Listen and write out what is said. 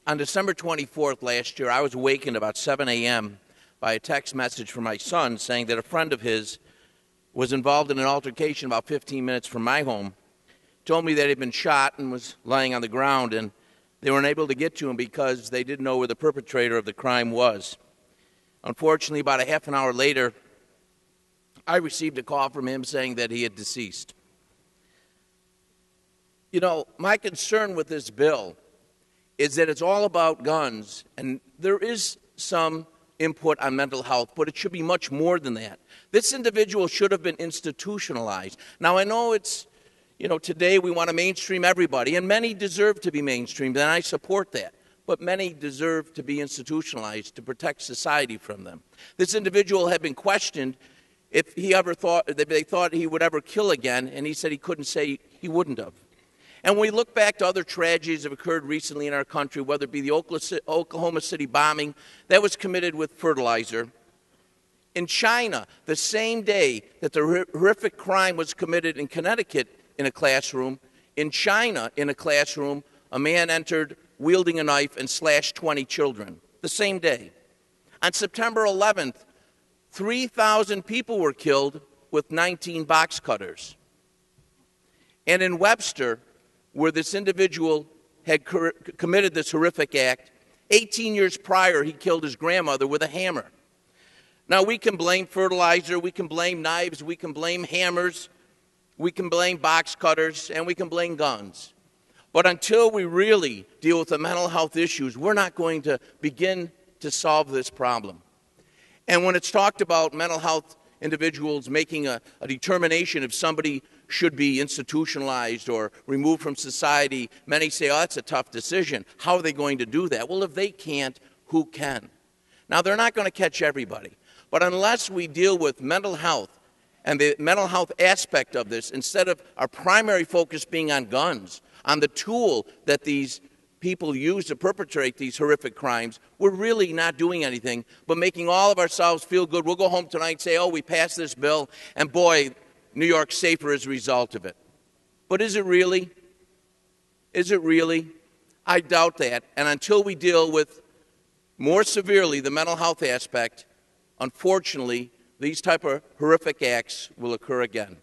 On December 24th last year, I was awakened about 7 a.m. by a text message from my son saying that a friend of his was involved in an altercation about 15 minutes from my home, told me that he'd been shot and was lying on the ground, and they were unable to get to him because they didn't know where the perpetrator of the crime was. Unfortunately, about a half an hour later, I received a call from him saying that he had deceased. You know, my concern with this bill is that it's all about guns, and there is some input on mental health, but it should be much more than that. This individual should have been institutionalized. Now, I know it's, today we want to mainstream everybody, and many deserve to be mainstreamed, and I support that. But many deserve to be institutionalized to protect society from them. This individual had been questioned if he ever thought, that they thought he would ever kill again, and he said he couldn't say he wouldn't have. And when we look back to other tragedies that have occurred recently in our country, whether it be the Oklahoma City bombing, that was committed with fertilizer. In China, the same day that the horrific crime was committed in Connecticut in a classroom, in China, in a classroom, a man entered wielding a knife and slashed 20 children. The same day. On September 11th, 3,000 people were killed with 19 box cutters. And in Webster, where this individual had committed this horrific act, 18 years prior, he killed his grandmother with a hammer. Now, we can blame fertilizer, we can blame knives, we can blame hammers, we can blame box cutters, and we can blame guns. But until we really deal with the mental health issues, we're not going to begin to solve this problem. And when it's talked about mental health individuals making a determination if somebody should be institutionalized or removed from society, many say, oh, that's a tough decision. How are they going to do that? Well, if they can't, who can? Now, they're not going to catch everybody. But unless we deal with mental health and the mental health aspect of this, instead of our primary focus being on guns, on the tool that these people use to perpetrate these horrific crimes, we're really not doing anything but making all of ourselves feel good. We'll go home tonight and say, oh, we passed this bill, and boy, New York's safer as a result of it. But is it really? Is it really? I doubt that. And until we deal with more severely the mental health aspect, unfortunately, these type of horrific acts will occur again.